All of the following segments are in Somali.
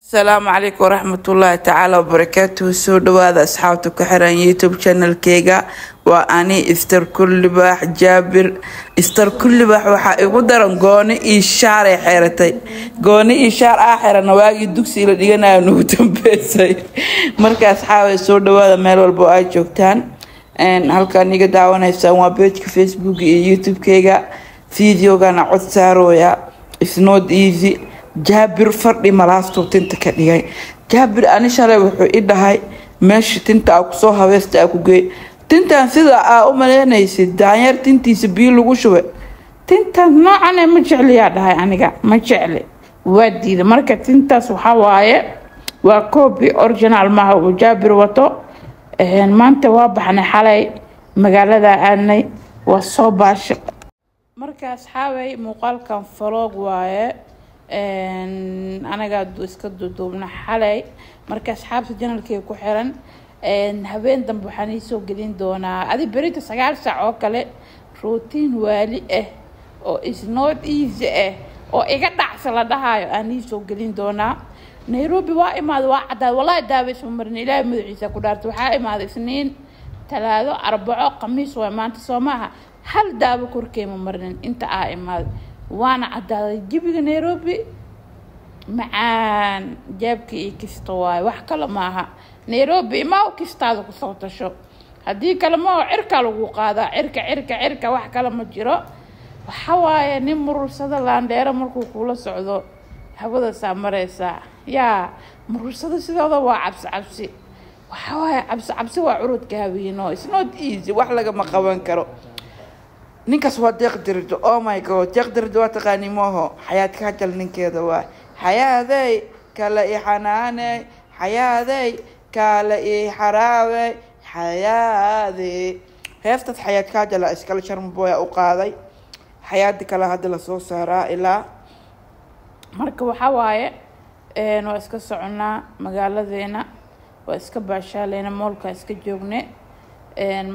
السلام عليكم ورحمة الله تعالى وبركاته. سو دواada asxaabta ku xiran YouTube channel-keyga waa ani iftar kulli baax Jaabir. iftar kulli baax waxa igu daran gooni ii shaar ay xeeratay. gooni ii shaar aaxirana waagi dugsi la dhiganayo ugu dambeysay. marka asxaabay soo dhawaada meel walba ay joogtaan halkaan iga daawanaysan waa page-ka Facebook iyo YouTube-keyga. video-gana cod saarooya. It's not easy. Jaabir fardhi malaasto tinta ka dhigay. Jaabir ani shalay wuxuu i dhahay meesha tinta ku soo haweesta ku geey. tintan sida u maleynaysid daanyar tintiisa biyo lagu shubay. tintan noocan ma jecliya dhahay aniga ma jecli. waa diida marka tintaas waxa waaye waa copy original ma uu Jaabir wato. maanta waa baxnay xalay magaalada aanay waa soo baash. marka asxaabay muuqaalkan vlog waaye anaga iska duubna xalay marka asxaabta channel-keyga ku xiran habeen dambe waxaan soo gelin doonaa adi berita 9 saac oo kale routine waali oo is not easy oo iga dhacsa la dhahayo aan soo gelin doonaa. Nairobi waa imaad waa cadaa wallahi daawis marna ilaahay madaxiisa ku dhaartay waxaa imaaday Isniin Talaado Arbaco Khamiis waa maanta Soomaha hal daawo korkeema marnin inta imaad وانا عدالة جيبي نيروبي معان جابكي كيستواي وحكلا معها نيروبي ما هو كيستاذو كصوت شو هدي كلمة عركة لوقاذا عركة وحكلا مجرى وحوايا نمر صدا لانديرا مركو كولا سعودو حبدا سامريسا يا مر صدا سيدا عبسي وحوايا عبسي وعروض كهابينو it's not easy وحلقة ما قوان كرو ninkaas waa deeqdirdo oh my god deeqdirdo waa taqaani mooho xayaadka hajal ninkeeda waa xayaaday kala ixanaanay xayaaday kala ixaraaway xayaaday heestad xayaadka hajal iskala charm booya u qaaday xayaad kala hadda la soo saaraa ilaa marka waxa waaye waa iska soconaa magaaladeena waa iska baashaaleyna moolka iska joogne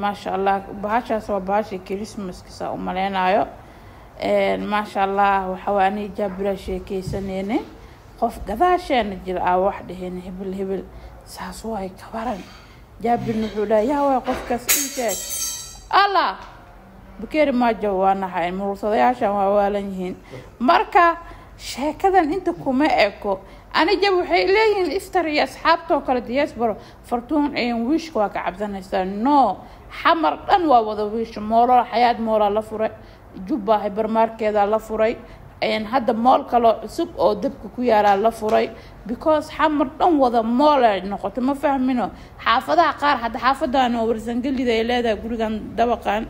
ما شاء الله بهاشا سوا بهاشي كريسماس كسا ومالينايو ما شاء الله وحواني جابرا شيكي سنيني قف قداشين جرعا واحدة هنا هبل ساسواي كبارن جابر نحولا ياوي قف كاسيتك الله بكير ما جوانا حين مرصدياشا ووالنهين ماركا sheekadan inta kuma eeko aniga waxay leeyihiin iftari asxaabto kala diyaasbaro fartuun ay wish ka cabsanaysan no xamar dhan waa wada wish moolo xayaad moola la furay jubba hypermarket la furay hadda mool kale cusub oo dabka ku yaala la furay because xamar dhan wada mool noqoto ma fahmino xaafadaha qaar hadda xaafadan oo warsangalida ay leedahay gurigan dabaqan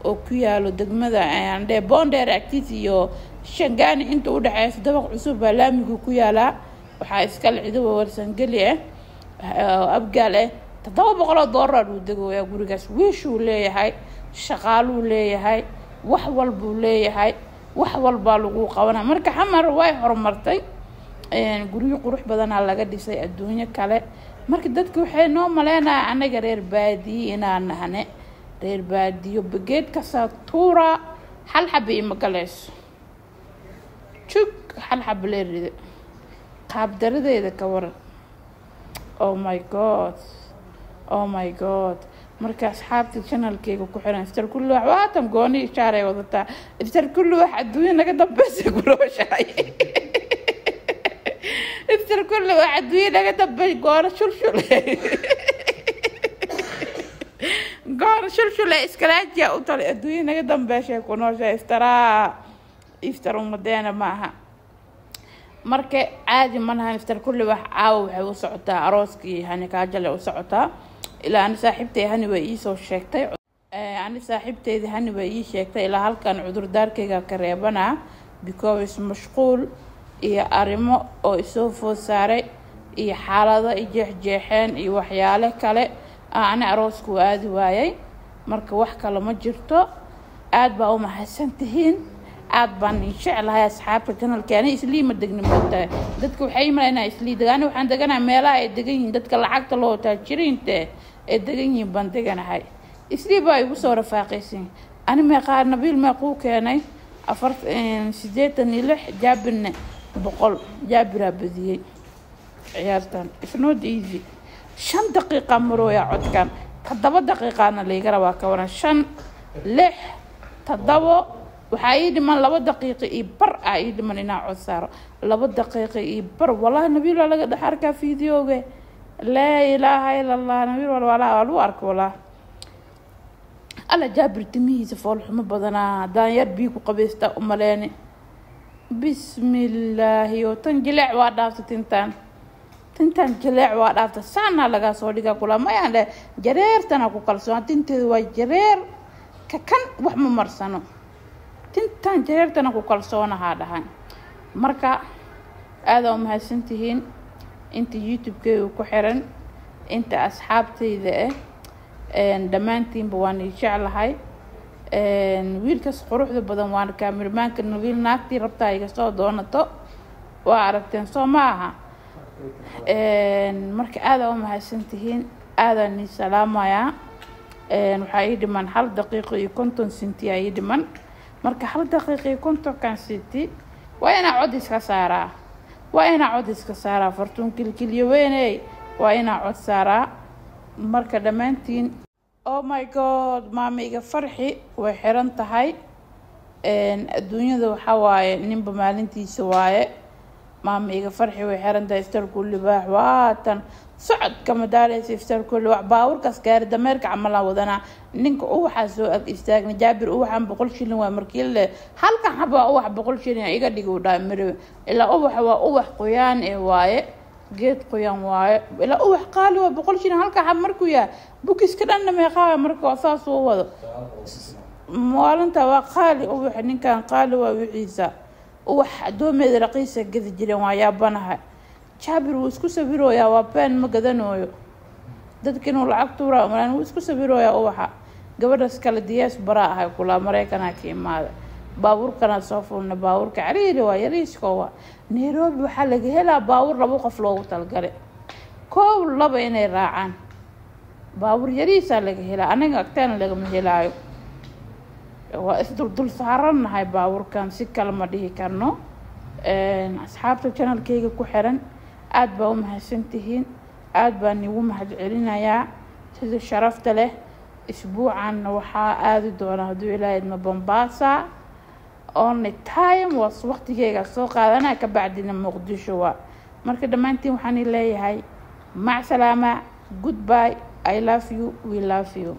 oo ku yaalo degmada ayande bonder activity iyo shangani inta u dhaxayso dabaq cusub laamigu ku yaala waxa iska ciido warsangali abgaal $700 uu degooya gurigaas wiishuu leeyahay shaqaaluu leeyahay wax walba leeyahay wax walba lagu qabanaa marka xamar way horumartay guriyo qurux badan laga dhisay adduunyo kale marka dadku waxay noo maleynaa anaga reer baadiye inaan nahane reer baadiyo bageed ka saatuura hal xabbi ma galayso شوك حل حب ليرد قاب درده إذا كور oh my god مركز أصحابتي channel كيك وكحران افتر كل واحد واتم قوني إشارة وضطا افتر كل واحد دوية نقدر بس يقولوا شاي افتر كل واحد دوية نقدر بس قارة شلشل قارة شلشل إسكالات يا أطلع دوية نقدر بس يكونوا شاي iftar umadeena maaha marka caadi manaha iftar kulli wax waxay u socotaa arooskii hani ka jale u socotaa ilaa aan saaxiibtay hani way ii soo sheegtay aan saaxiibtayda hani way ii sheegtay ilaa halkan cudur daarkayga ka reebana because mashquul iyo arimo oo isoo food saaray iyo xaalado jeexjeexeen iyo waxyaalo kale aan aroosku aadi waayay marka wax kale ma jirto aad baa u mahadsantihiin aad baan jeclahay asxaabta channel-keena isli ma degni moogtaa dadku waxay imaanayaan isli degaan waxaan deganaa meelaha ay degan yihiin dadka lacagta loo taajiriinta ee degan yihiin baan deganahay isli baa igu soo rafaaqaysan ani meeqa nabiil ma quu keenay 86 jaabirna 100 jaabira badiyay عيارتان it's not easy 5 دقيقة مرويا عدكان 7 دقيقة أنا اللي قرأ واكورا 5 6 7 وحايد من 2 دقيقة إبر عيد من إنا عصارة 2 دقيقة إبر والله نبي الله لقد حركة فيديو لا إله إلا الله نبي ولا أرك ولا ألا جابر تميز فولح مبضنا دان يربيكو قبيستا أماليني بسم الله وتنجلع وادافت تنتان جلع وادافت سانا لغا سوليغا كلا ما يعني جرير تناكو كالسوان تنتي وجرير ككن وحم مرسانو تنتان جرير تناكو كالسوانا هذا هاي مركا هذا ومهسنتهين انت يوتيوب كيو كحرن انت أصحابتي ذا دمانتين بواني شعل هاي wiilkas quruxda badan waan kaamiramanka wiil naagtii rabtaa iga soo doonato waa aragteen soo maaha marka aad oo mahadsantihiin aadan ni salaamaya waxa ay dhiman 1 daqiiqo iyo 50 senti ay dhiman marka 1 daqiiqo iyo 50 senti waa ina cod iska saaraa fartuun kilkiliyo weynay waa ina cod saaraa marka dhamaantiin oh my god maamiga farxi way xiran tahay adduunyada waxa waaye ninba maalintiisa waaye maamiga farxi way xiran tahay istar kulli baax waatan socod kama daaraysa istar kulli wax baawurkaas gaari dameerka camala wadana ninka uu waxa soo ag istaagna jaabir uu waxan 100 shilin waa markii le halka xaba uu wax 100 shilin iga dhigo dhaamiro ilaa uu waxa waa uu wax qoyaan ee waaye geed qoyan waaye ilaa uu wax qaali waa 100 shilin halka xab markuu yaa bukiska dhanna meeqaa markuu asaas uu wado maalinta waa qaali uu wax ninkan qaali waa wixiisa uu wax doomeed raqiisa gadi jireen waa yaabanaha jaabir uu isku sawirooyaa waa been ma gadanooyo dadkinu lacag tuura uu isku sawirooyaa uu waxa gabadhaas kala diyaas bara ah kula Mareykanka ka imaada baabuurkana soo fuulna baabuurka cariiri waa yariisko waa Nairobi waxa laga helaa baabuur laba qof loogu talgalay koow laba inay raacaan baabuur yariisa laga helaa aniga agtaan laga ma helaayo waa isdul saaranahay baabuurkan si kala ma dhihi karno asxaabta channelkayga ku xiran aad baa u mahadsantihiin aad baan ugu mahadcelinayaa sida sharafta leh isbuucan waxa aadi doona haduu Ilaahay ma Mombasa only time was waqtigeyga soo qaadanaa ka bacdina Muqdisho waa marka dhamaantiin waxaan leeyahay ma salaama goodbye I love you we love you